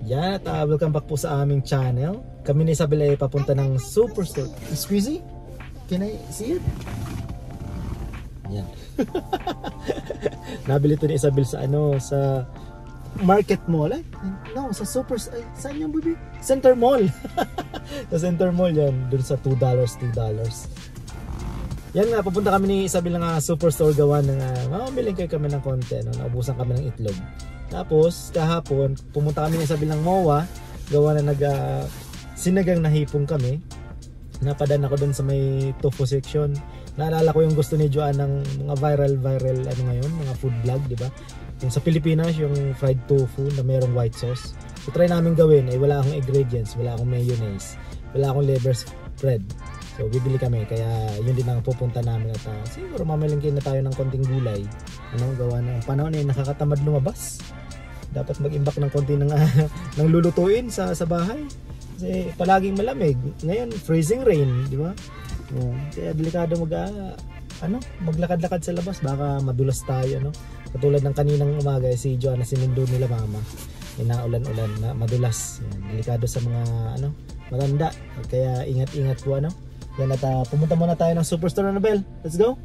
Yan, welcome back po sa aming channel. Kami ni Isabel ay papunta ng Superstore. Squeezy? Can I see it? Yan. Nabili ito ni Isabel sa sa Market Mall. No, sa Superstore. Saan yung baby? Center Mall. Sa Center Mall yan. Doon sa $2. Yan nga, papunta kami ni Isabel ng Superstore gawa ng mamamiling kayo kami ng konti. Naubusan kami ng itlog. Tapos kahapon pumunta kami ni Isabel ng MOA gawa na sinagang na hipong kami. Napadaan ako doon sa may tofu section. Naalala ko yung gusto ni Joanne ng mga viral ngayon, mga food vlog, di ba? Yung sa Pilipinas, yung fried tofu na mayroong white sauce. So try namin gawin, wala akong ingredients, wala akong mayonnaise, wala akong liver spread. So bibili kami, kaya yun din ang pupunta namin at siguro mamalingkin na tayo ng konting gulay. Gawa ng panahon nakakatamad lumabas. Dapat mag-imbak ng konti ng lulutuin sa bahay. Kasi palaging malamig. Ngayon, freezing rain, di ba? Kaya delikado maglakad-lakad sa labas, baka madulas tayo, no? Katulad ng kaninang umaga, si Joanna sinundo nila mama. Inaulan-ulan na madulas. Yan, delikado sa mga matanda. Kaya ingat-ingat po Yan at pumunta muna tayo ng Superstore, Annabelle. Let's go.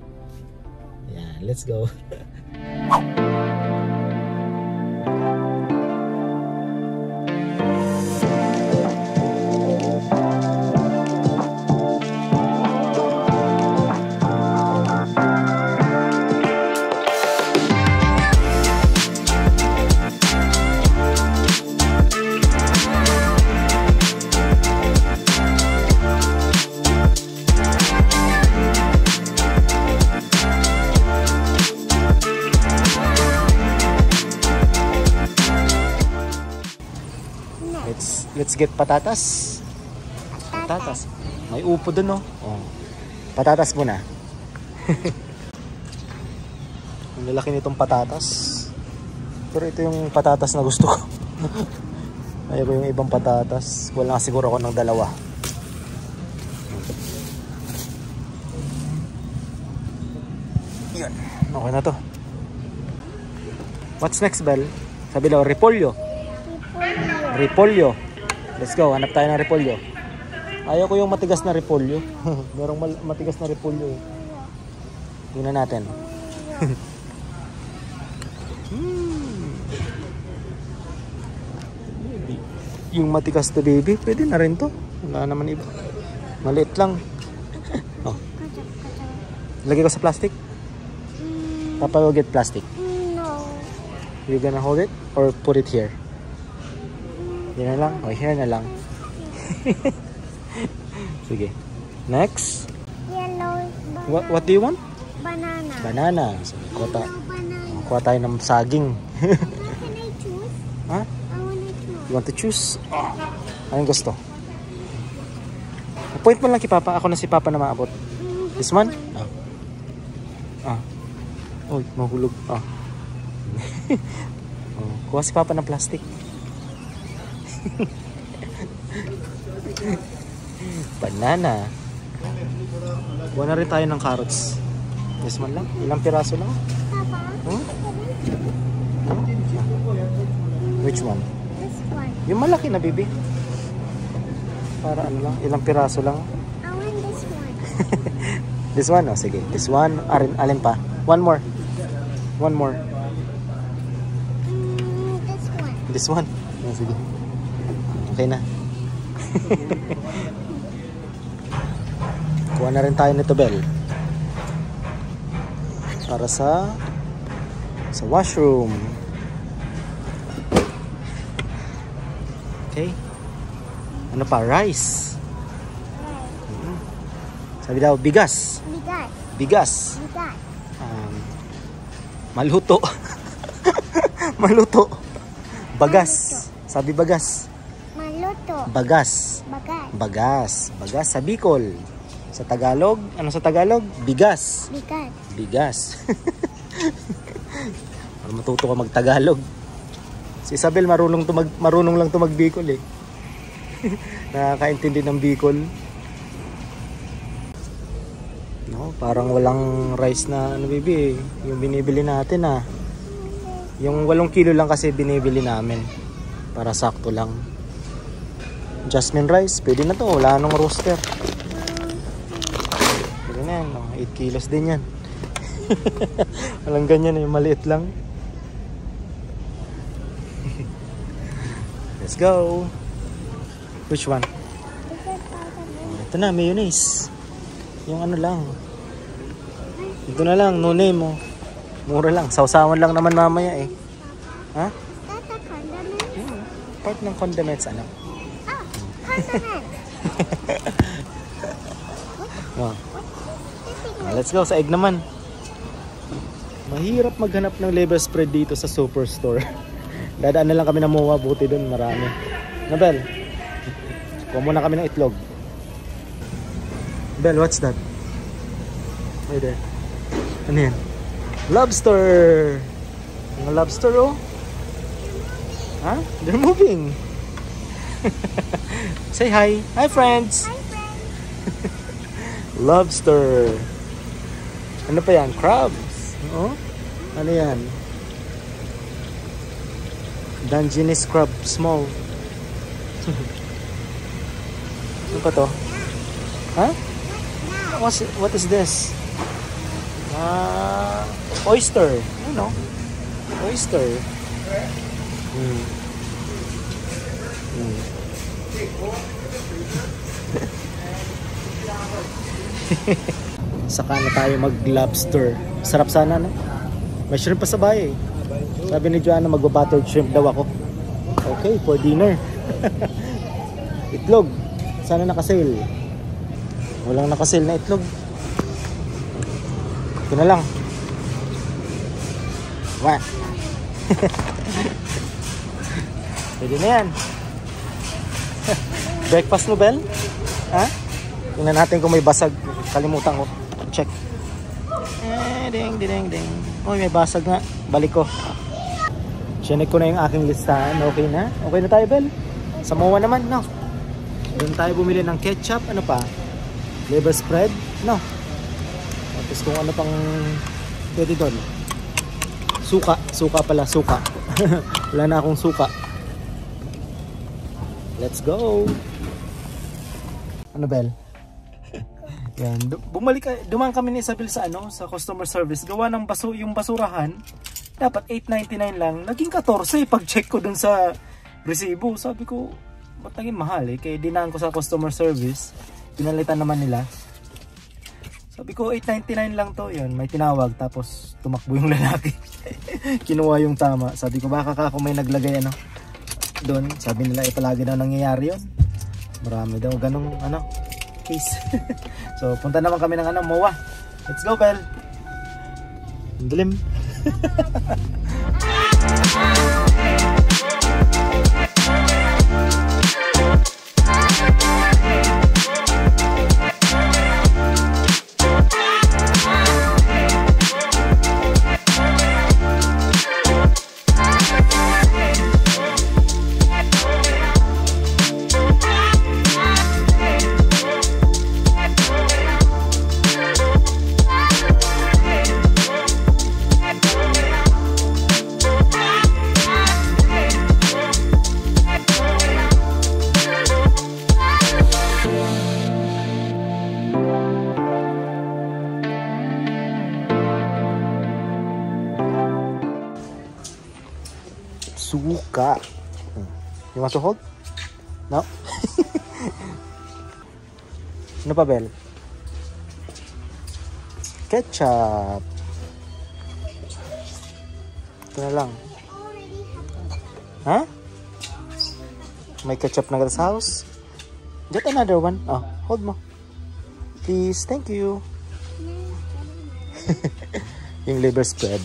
Yan, let's go. Let's get patatas. Patatas. May upo dun, no? Oh. Patatas muna. Ang lalaki nitong patatas. Pero ito yung patatas na gusto ko. Ayoko yung ibang patatas. Wala nga siguro ako ng dalawa. Yan. Okay na to. What's next, Bel? Sabi daw, repolyo. Repolyo. Let's go, hanap tayo ng repolyo. Ayaw ko yung matigas na repolyo. Merong matigas na repolyo. Tingnan natin. Yung matigas to, baby, pwede na rin to. Wala naman iba. Maliit lang. Oh. Lagay ko sa plastic? Papa will get plastic. No. You gonna hold it or put it here? Yan na lang. O, here na lang. Sige. Next. Yellow banana. What do you want? Banana. Banana. So, kuha tayo ng saging. Can I choose? Ha? I wanna choose. You want to choose? Oh. Anong gusto? Point mo lang kay Papa. Ako na si Papa na maabot. This one? Oh, mahulog. Oh, kuha si Papa ng plastic. Banana. Buwan na rin tayo ng carrots. This one lang? Ilang piraso lang? Papa? Huh? Which one? This one. Yung malaki na, baby. Para lang? Ilang piraso lang? I want this one. This one? Oh, sige. This one. Alin pa? One more. One more. This one. This one? Oh, sige. Okay na. Kuha na rin tayo nito, Bel. Para sa washroom. Okay. Ano pa? Rice. Sabi daw, bigas. Bigas. Maluto. Maluto. Bagas. Sabi bagas. Maluto. Bagas. Bagas sa Bicol. Sa Tagalog, ano sa Tagalog? Bigas. Bigas. Para matuto ka mag-Tagalog. Si Isabel marunong lang to mag-Bicol eh. Nakakaintindi ng Bicol. No, parang walang rice na baby, yung binibili natin Yung 8 kilo lang kasi binibili namin. Para sakto lang. Jasmine rice, pwede na to. Wala nung roaster. Pwede na yan. 8 kilos din yan. Walang ganyan eh. Maliit lang. Let's go. Which one? Ito na, mayonnaise. Yung ano lang. Ito na lang, no name mo. Mura lang. Sausawan lang naman mamaya eh. Ha? That's a condiment. Part ng condiments, ano? Condiment. Oh. Let's go sa egg naman. Mahirap maghanap ng liver spread dito sa superstore. Dadaan na lang kami ng MOA, buti doon marami. Nabel, kuha muna kami ng itlog. Bel, what's that? Wait there. Ano yan? Lobster! Mga lobster oh. Huh? They're moving. Say hi. Hi friends. Hi, friends. Lobster. Ano pa yan? Crabs. Oh? Ano yan? Dungeness crab. Small. Ano pa to? Huh? What is this? Oyster. Ano? Oyster. Saka na tayo mag-lobster. Sarap sana, no? May shrimp pa sa bahay. Sabi ni Joanna, magba-buttered shrimp daw ako. Okay, for dinner. Itlog. Sana naka-sale. Walang naka-sale na itlog. Ito na lang. What? Pwede na yan. Breakfast mo, Bel? Ha? Tingnan natin kung may basag. Kalimutan ko. Check. Ding, ding, ding. Uy, may basag nga. Balik ko. Chinek ko na yung aking listahan. Okay na? Okay na tayo, Bel? Sa MOA naman, no? Doon tayo bumili ng ketchup. Ano pa? Liver spread? No. Tapos kung ano pang pwede doon. Suka. Suka pala. Suka. Wala na akong suka. Let's go. Ano, Bel? Yan. Dumaan kami ni Isabel sa sa customer service. Gawa ng yung basurahan. Dapat 8.99 lang. Naging 14 pag-check ko dun sa resibo. Sabi ko, ba't naging mahal eh? Kaya dinaan ko sa customer service. Pinalitan naman nila. Sabi ko, 8.99 lang to. Yun, may tinawag. Tapos tumakbo yung lalaki. Kinuha yung tama. Sabi ko, baka kung may naglagay doon. Sabi nila, palagi daw nangyayari yun. Marami daw ganong case. So, punta naman kami ng MOA. Let's go, Bel. Dilim. Suka. You want to hold? No? Ano pa, Bel? Ketchup. Ito na lang. Ha? May ketchup na sa house? Get another one. Oh, hold mo. Please, thank you. Yung liver spread.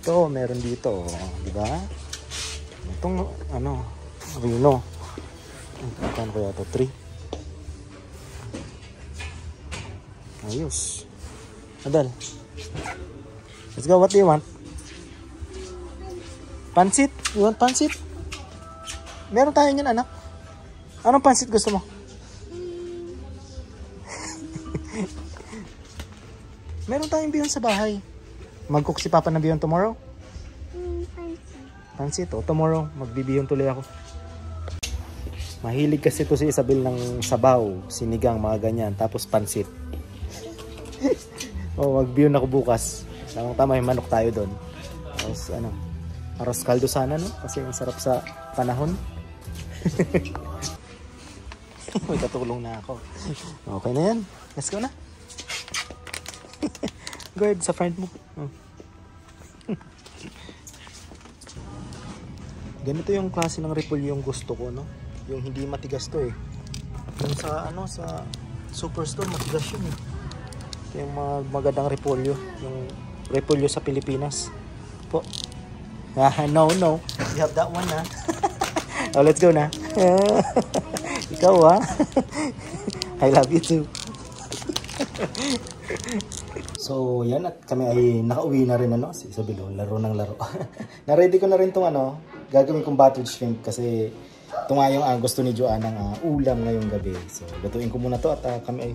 Ito, meron dito, di ba? Itong Rino. Ano kaya ito? 3. Ayos. Adal. Let's go. What do you want? Pansit? You want pansit? Meron tayo niyan, anak. Anong pansit gusto mo? Meron tayong bihon sa bahay. Mag-cook si Papa ng bihon tomorrow? Pansit. Pansit. O, tomorrow, magbibihon tuloy ako. Mahilig kasi to si Isabel ng sabaw, sinigang, mga ganyan. Tapos pansit. O, magbihon ako bukas. Tamang-tama, may manok tayo doon. Tapos, ano, arroz caldo sana, no? Kasi ang sarap sa panahon. May katulong na ako. Okay na yan. Let's go na. Go ahead sa friend mo. Ganito yung klase ng repolyo yung gusto ko, no? Yung hindi matigas to eh. Yung sa ano, sa superstore matigas yun eh. Yung mga magandang repolyo, yung repolyo sa Pilipinas. Po. No. You have that one, ha? Oh, let's go na. Ikaw, ha? I love you too. So, yan, at kami ay nakauwi na rin, ano, si Isabel, laro ng laro. Na-ready ko na rin itong, ano, gagawin kong buttered shrimp kasi ito nga yung gusto ni Joanna ng ulam ngayong gabi. So, lutuin ko muna to at kami ay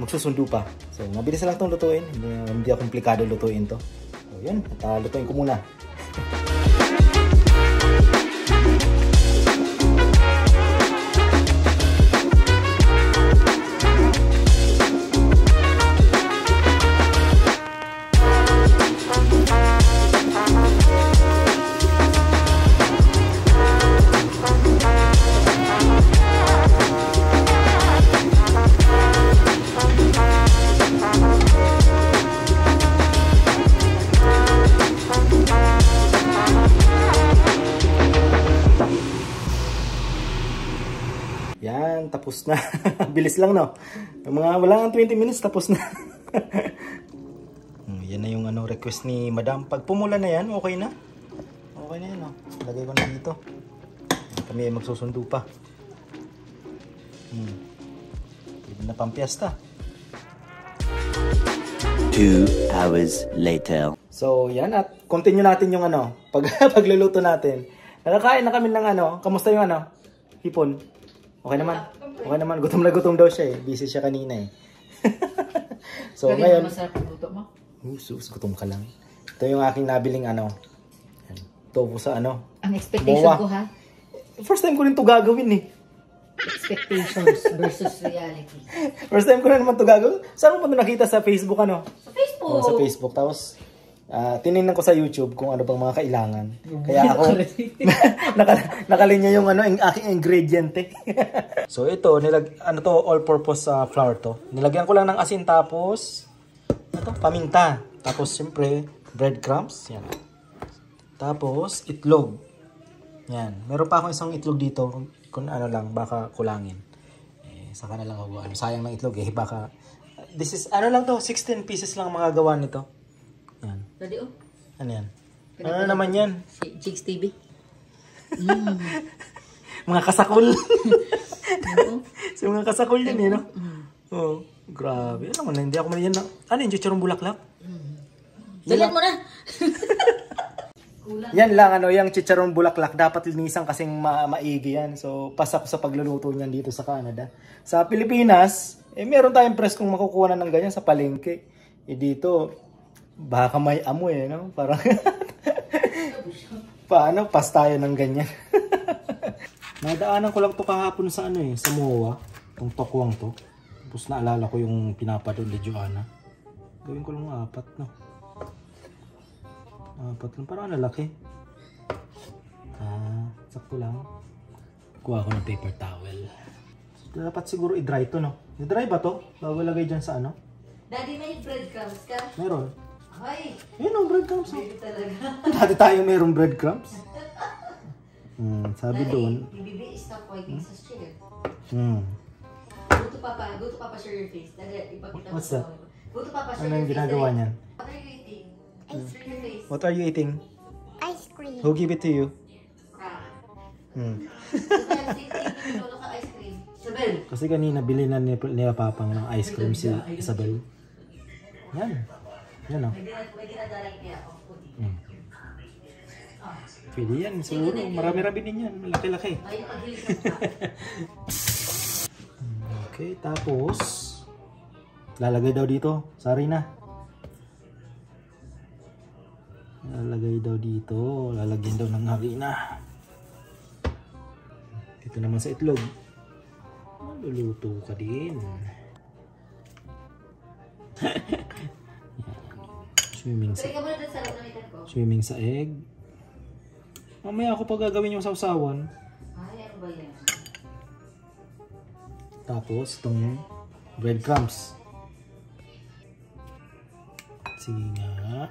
magsusundo pa. So, mabilis lang itong lutuin. Hindi komplikado lutuin to. So, yan, at lutuin ko muna. Yan, tapos na. Bilis lang, no? Mga wala nga 20 minutes, tapos na. Yan na yung ano, request ni Madam. Pag pumula na yan, okay na. Okay na yan, no? Lagay ko na dito. Kami ay magsusundo pa. Pwede na pampiesta. 2 hours later. So, yan, at continue natin yung ano, pagluluto natin. Nakakain na kami ng ano, kamusta yung ano? Hipon. Okay naman. Okay naman. Gutom na gutom daw siya eh. Busy siya kanina eh. So ngayon. Masarap ang luto mo? Sus, gutom ka lang. Ito yung aking nabiling ano. Tofu sa ano. Ang expectation Moa. ko ha? First time ko rin ito gagawin eh. Expectations versus reality. First time ko rin naman ito gagawin. Saan mo ito nakita sa Facebook ano? Sa Facebook. Oh, sa Facebook. Tapos tinignan ko sa YouTube kung ano bang mga kailangan. Kaya ako nakalinya yung ano, yung aking ingredient eh. So ito, ano to, all-purpose flour to. Nilagyan ko lang ng asin tapos paminta. Tapos siyempre breadcrumbs, yan. Tapos itlog. Yan. Meron pa akong isang itlog dito kung ano lang baka kulangin. Saka na lang ako ano, sayang ng itlog eh baka this is ano lang to, 16 pieces lang mga gawa nito. Yan. Pwede oh. Ano yan? Ano naman yan? Chicks TV. Mga kasakul. So, mga kasakul yan eh, no? Oh, grabe. Ano man, hindi ako man yan. Ano yung chicharong bulaklak? Dalit mo na. Yan lang, ano, yung chicharong bulaklak. Dapat linisan kasing maigi yan. So, pas ako sa pagluluto niyan dito sa Canada. Sa Pilipinas, meron tayong press kung makukuha na ng ganyan sa palengke. Dito, baka may amoy, no? Parang, paano? Pas tayo ng ganyan. Nadaanan ko lang to kahapon sa ano eh, sa MOA. Itong tokwang to. Tapos naalala ko yung pinapadol ni Joanna. Gawin ko lang 4, no? 4 lang, parang lalaki. Sakto lang. Kuha ko ng paper towel. Dapat siguro i-dry to, no? I-dry ba to? Bago lagay dyan sa ano? Daddy, may breadcrumbs ka? Meron. Ay! Yun ang breadcrumbs. Baby talaga. Dati tayo mayroong breadcrumbs. Sabi doon. Bibi, stop wiping sa chair. Go to Papa, share your face. Dali, ipakita mo. What's that? Go to Papa, share Ano your yung face. ginagawa Dali. niyan? What are you eating? Share your face. What are you eating? Ice cream. Who give it to you? Lolo ka ice cream. Isabel. Kasi kanina bili na nila Papang ng ice cream si Isabel. Yan. Yan o. May dinadaray niya ako. Pwede yan. Siguro. Marami-rami din yan. Malaki-laki. Ay, paghilig ka. Okay. Tapos lalagay daw dito. Sorry na. Lalagay daw dito. Lalagyan daw ng harina. Dito naman sa itlog. Luluto ka din. Swimming sa Try ka muna dun sa lamitan ko. swimming sa egg. Mamaya ako pa gagawin yung sausawan. Ay, ano ba yan? Tapos itong breadcrumbs. Sige nga.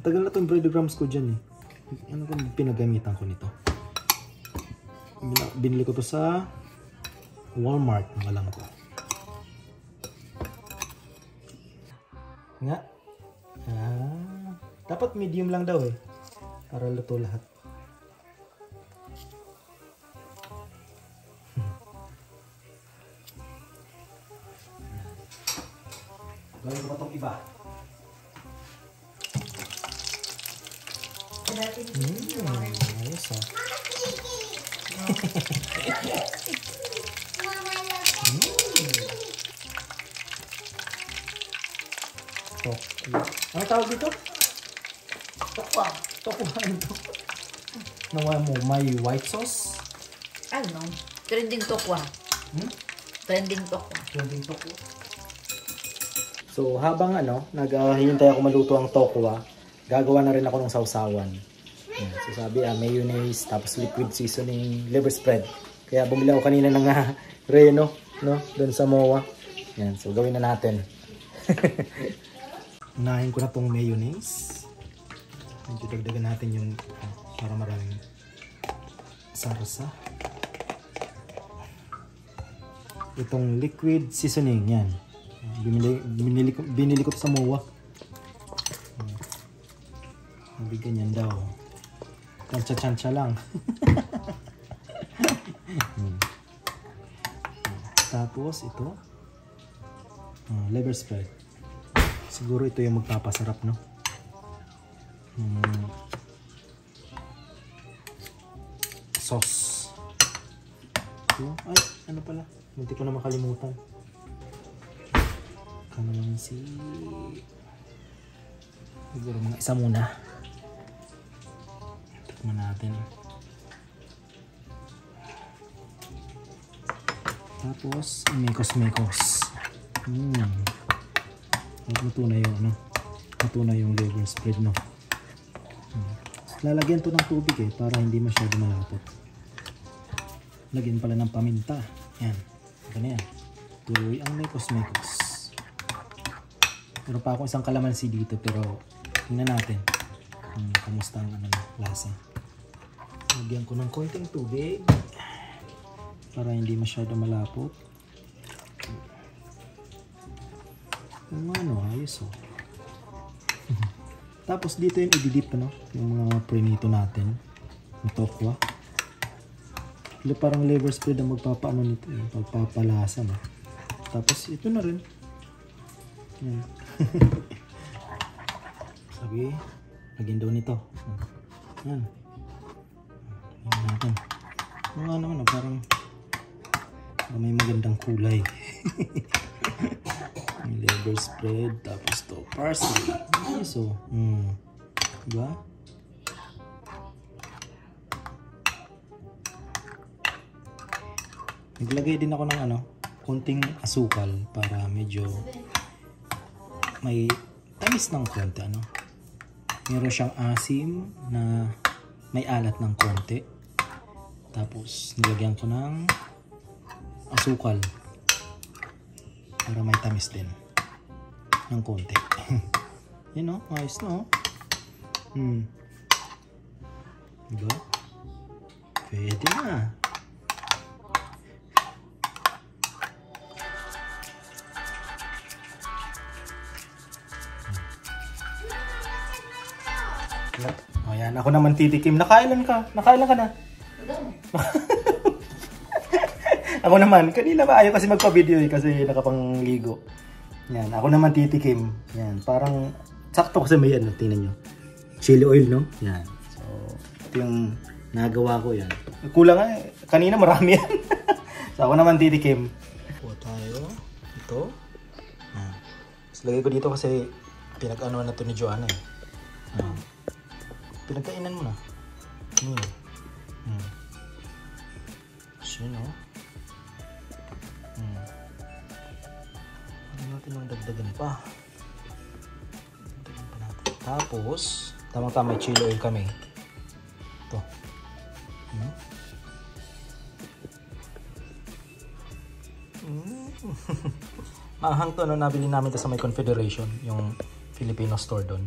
Tagal na itong breadcrumbs ko dyan eh. Ano kung pinagamitan ko nito? Binili ko to sa Walmart, ng alam ko. Nga. Dapat medium lang daw eh. Para luto lahat. Gawin ko ba itong iba? Ayos ah. Tokwa. Ano tawag dito? Tokwa. Tokwa ito. Nawa mo, may white sauce? Ano? Trending tokwa. Trending tokwa. Trending tokwa. So habang naghihintay ako maluto ang tokwa, gagawa na rin ako ng sausawan. Yan. So sabi mayonnaise, tapos liquid seasoning, liver spread. Kaya bumili ako kanina ng Reno, no? Doon sa MOA. Yan, so gawin na natin. Unahin ko na tong mayonnaise. Medyo dagdagan natin yung para maraming sarsa. Itong liquid seasoning, yan. Binili ko to sa MOA. Nabigyan yan daw. Tansya-tansya lang. Tapos ito. Liver spread. Siguro ito yung magpapasarap, no? Sauce. Ito. Ay, ano pala? Hindi ko na makalimutan. Kalamansi. Siguro mga isa muna. Tikman natin. Tapos, mekos-mekos. Luto na yung luto na yung liver spread, no? Lalagyan to ng tubig eh, para hindi masyado malapot. Lagyan pala ng paminta. Yan. Ito na yan. Tuloy ang mekos-mekos. Meron pa ako isang kalamansi dito, pero tingnan natin kung kamusta ang lasa. Lagyan ko ng konting tubig para hindi masyado malapot. Ayos oh. Tapos dito yung i-dip, yung mga prenito natin, yung tokwa. Parang liver spread ang magpapaano nito, yung pagpapalasa, no? Tapos ito na rin. Yan. Sabi, lagyan daw nito. Yan. Yan natin. Mga naman, parang may magandang kulay. Liver spread, tapos to parsley. So, diba? Naglagay din ako ng konting asukal para medyo may tamis ng konti, Meron siyang asim na may alat ng konti. Tapos nilagyan ko ng asukal para may tamis din ng konti. Yun ayos na Diba? Pwede na. Ayan, ako naman titikim. Nakailan ka? Nakailan ka na? Ako naman, kanina ba ayaw kasi magpa-video kasi nakapangligo. Yan, ako naman titikim. Yan, parang sakto kasi may tingnan nyo. Chili oil, no? Yan. So, ito yung nagawa ko yan. Kulang kanina marami yan. So, ako naman titikim. tayo. Ito. Tapos lagay ko dito kasi pinag-ano na to ni Joanna eh. Pinagkainan mo na. So, yun o. Hindi natin ang dagdagan pa. Tapos, tamang-tama may chili oil kami. Ito. Maanghang to, no? Nabili namin ito sa may Confederation, yung Filipino store doon.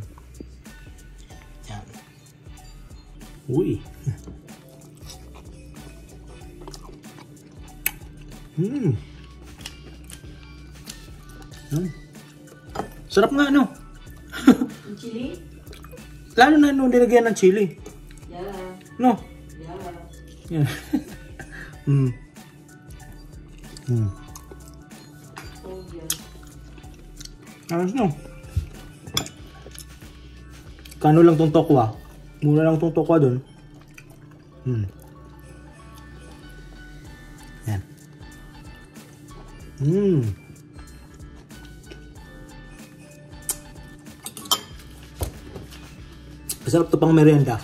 Yan. Uy! Sarap nga, no? Yung chili? Lalo na nung nilagyan ng chili. Yeah. No? Yeah. Yan. Oh, yeah. Ayos, no? Kano lang tong tokwa? Mura lang tong tokwa dun. Yan. Masarap to pang merienda.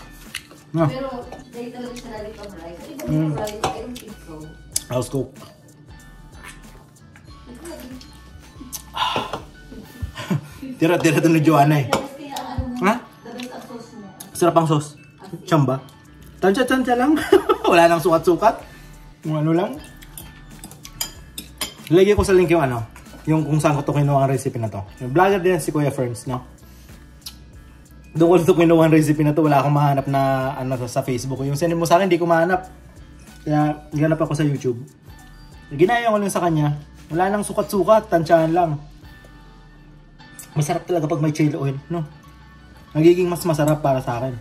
No? Pero, dahil talaga siya lagi pang rice. Ano ba yung rice? I don't think so. House cook. Tira-tira to ni Joanna eh. Tapos kaya ano mo? Ha? Tapos ang sauce mo. Sarap ang sauce. Chamba. Tansya-tansya lang. Wala nang sukat-sukat. Yung ano lang. Lagyan ko sa link yung ano. Yung kung saan ko ito kinuha ang recipe na to. Yung vlogger din si Kuya Ferns, no? Doon ko ito kinuha ang recipe na to. Wala akong mahanap na ano sa Facebook. Yung send mo sa akin, hindi ko mahanap. Kaya ganap ako sa YouTube. Ginaya ko lang sa kanya. Wala nang sukat-sukat. Tansyahan lang. Masarap talaga pag may chili oil, no? Nagiging mas masarap para sa akin.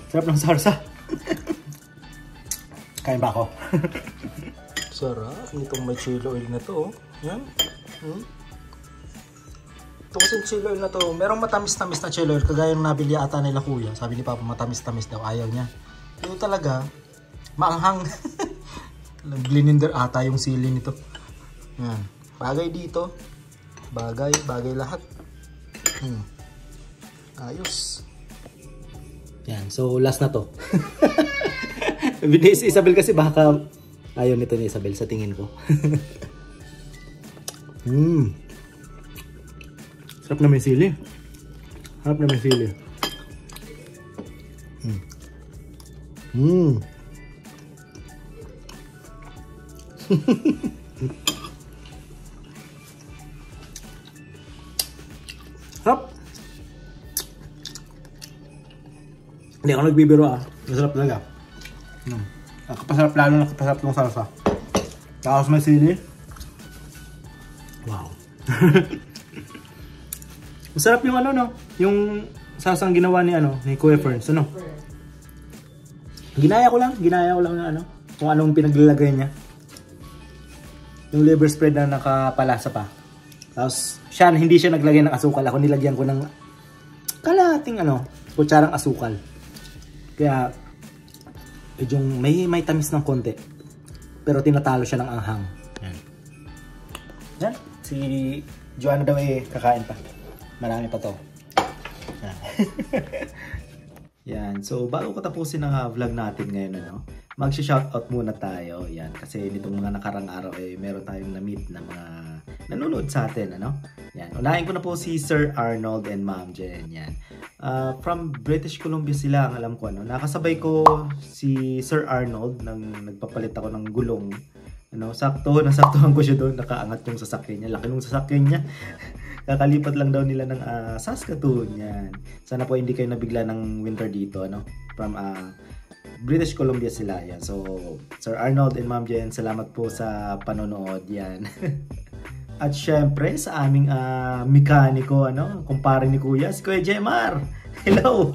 Sarap ng sarsa. Kain ba ako? Sarap nitong may chili oil na to. Yan. Ito kasi chili oil na to. Merong matamis-tamis na chili oil. Kagaya ng nabili ata nila kuya. Sabi ni Papa matamis-tamis daw. Ayaw niya. Ito talaga. Maanghang. Blininder ata yung sili nito. Yan. Bagay dito. Bagay lahat. Ayos. Yan. So, last na to. Binis Isabel kasi baka ayaw nito ni Isabel sa tingin ko. Sarap na may sili. Sarap na may sili. Sarap. Hindi ako nagbibiro ah. Masarap talaga. Nakapasarap, lalo nakapasarap ng salsa. Tapos may sili. Wow. Masarap yung ano, no? Yung salsang ginawa ni ano, ni Kuya Ferns, ano? Ginaya ko lang ng ano, kung anong pinaglalagay niya. Yung liver spread na nakapalasa pa. Tapos siya, hindi siya naglagay ng asukal. Ako nilagyan ko ng kalahating ano, kutsarang asukal. Kaya yung may tamis ng konti. Pero tinatalo siya ng anghang. Yan. Si Joanna daw eh kakain pa. Marami pa to. Yan. So bago ko tapusin ang vlog natin ngayon, ano, mag-shoutout muna tayo. Yan. Kasi nitong mga nakarang araw eh meron tayong na-meet na mga nanonood sa atin, ano. Yan. Unahin ko na po si Sir Arnold and Ma'am Jen. Yan. From British Columbia sila, ang alam ko, ano. Nakasabay ko si Sir Arnold nang nagpapalit ako ng gulong. Ano, nasaktuhan ko siya doon, nakaangat yung sasakyan niya. Laki ng sasakyan niya. Kakalipat lang daw nila ng Saskatoon. Yan. Sana po hindi kayo nabigla ng winter dito, ano. From British Columbia sila. Yan. So, Sir Arnold and Ma'am Jen, salamat po sa panonood. Yan. At syempre sa aming mekaniko, ano, kumpare ni Kuya, si Kuya Jemar. Hello.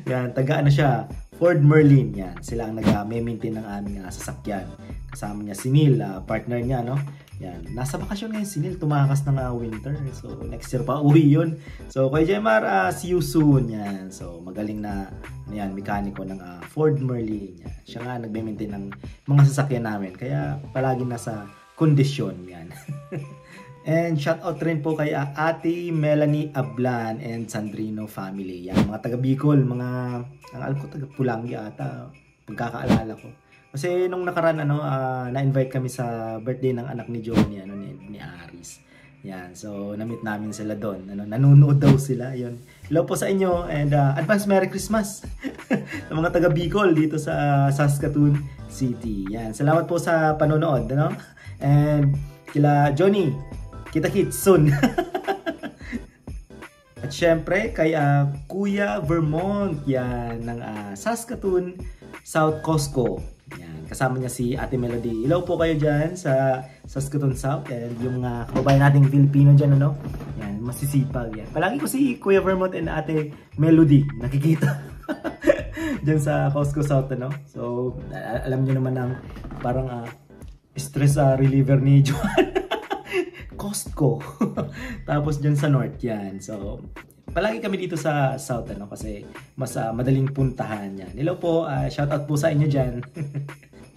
Yan, taga ano siya, Ford Merlin. Yan, sila ang nag-maintain ng aming sasakyan. Kasama niya si Neil, partner niya, no. Yan. Nasa bakasyon ngayon si Neil. Tumakas na nga winter. So, next year pa uwi yun. So, Kuya Jemar, see you soon. Yan. So, magaling na mekaniko ng Ford Merlin. Yan. Siya nga nagme-maintain ng mga sasakyan namin. Kaya palagi nasa kondisyon. Yan. And shout out rin po kay Ate Melanie Ablan and Sandrino family. Yan. Mga taga Bicol. Ang alam ko taga Pulangi ata. Pagkakaalala ko. Kasi nung nakaraan na-invite kami sa birthday ng anak ni Johnny ni Aris. Yan. So na-meet namin sila doon. Nanonood daw sila. Yun. Hello po sa inyo and advance Merry Christmas sa mga taga Bicol dito sa Saskatoon City. Yan. Salamat po sa panonood, And kila Johnny, kita-kits soon. At syempre kay Kuya Vermont yan ng Saskatoon South Costco. Yan. Kasama niya si Ate Melody. Hello po kayo dyan sa Saskatoon South. And yung kababayan nating Filipino dyan, Yan, masisipag. Yan. Palagi ko si Kuya Vermont and Ate Melody nakikita. dyan sa Costco South, So, alam niyo naman ang parang stress reliever ni Joan. Costco. Tapos dyan sa North yan. So, palagi kami dito sa South kasi mas madaling puntahan yan. Hello po, shout out po sa inyo dyan.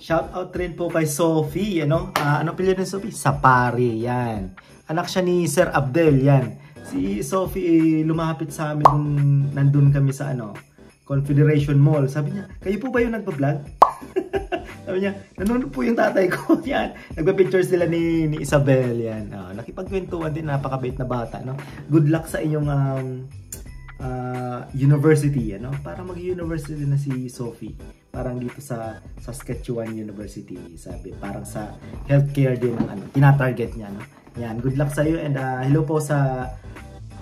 Shout out rin po kay Sophie, ano pili ng Sophie? Sapari, yan. Anak siya ni Sir Abdel, yan. Si Sophie lumapit sa amin nung nandun kami sa Confederation Mall. Sabi niya, kayo po ba yung nagpa-vlog? Sabi niya, nanonood po yung tatay ko. Yan. Nagpa-picture sila ni Isabel. Yan. Nakipagkwentuhan din. Napakabait na bata. Good luck sa inyong university. Para mag-university na si Sophie. Parang dito sa Saskatchewan University. Sabi, parang sa healthcare din ang tina-target niya. Yan. Good luck sa iyo. And hello po sa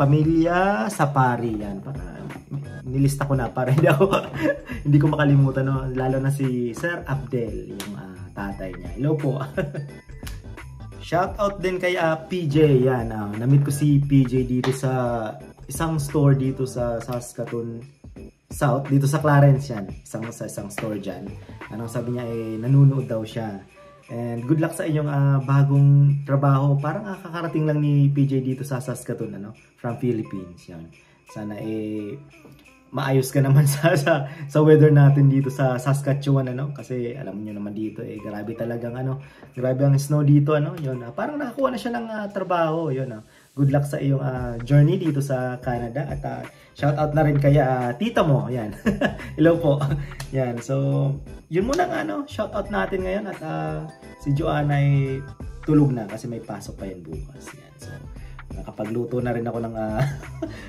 pamilya Sapari. Yan. Para nilista ko na para hindi ko makalimutan, lalo na si Sir Abdel, yung tatay niya. Hello po. Shout out din kay PJ, yan. Na-meet ko si PJ dito sa isang store dito sa Saskatoon South, dito sa Clarence yan. Isang store dyan. Sabi niya nanonood daw siya. And good luck sa inyong bagong trabaho. Parang kakarating lang ni PJ dito sa Saskatoon, from Philippines. Yan. Sana maayos ka naman sa weather natin dito sa Saskatchewan, kasi alam niyo naman dito grabe talagang grabe ang snow dito, yun, parang nakakuha na siya ng trabaho, yun, good luck sa iyong journey dito sa Canada. At shout out na rin kay tita mo, yan. Hello po. Yan, so yun muna shout out natin ngayon. At si Joanna ay tulog na kasi may pasok pa yan bukas. Yan, so nakapagluto na rin ako ng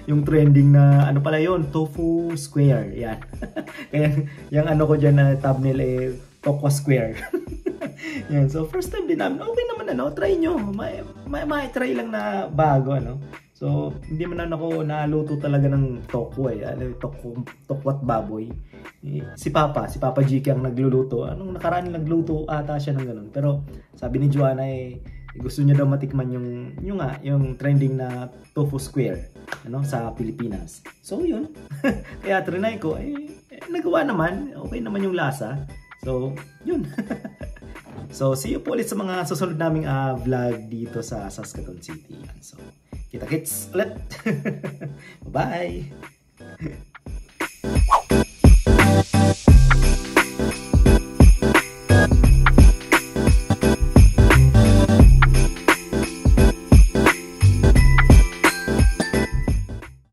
yung trending na pala yun, tofu square. Yan. Kaya yung ko dyan na thumbnail tokwa square. Yan. So first time din namin, okay naman try nyo. May try lang na bago So hindi man ako naluto talaga ng tokwa tokwat baboy. Si Papa GK ang nagluluto. Anong nakaraan nagluto ata siya ng ganun. Pero sabi ni Joanna gusto niya daw matikman yung trending na tofu square sa Pilipinas. So yun. Kaya trinay ko nagawa naman, okay naman yung lasa. So yun. So see you po ulit sa mga susunod naming vlog dito sa Saskatoon City. So kita-kits ulit. Bye.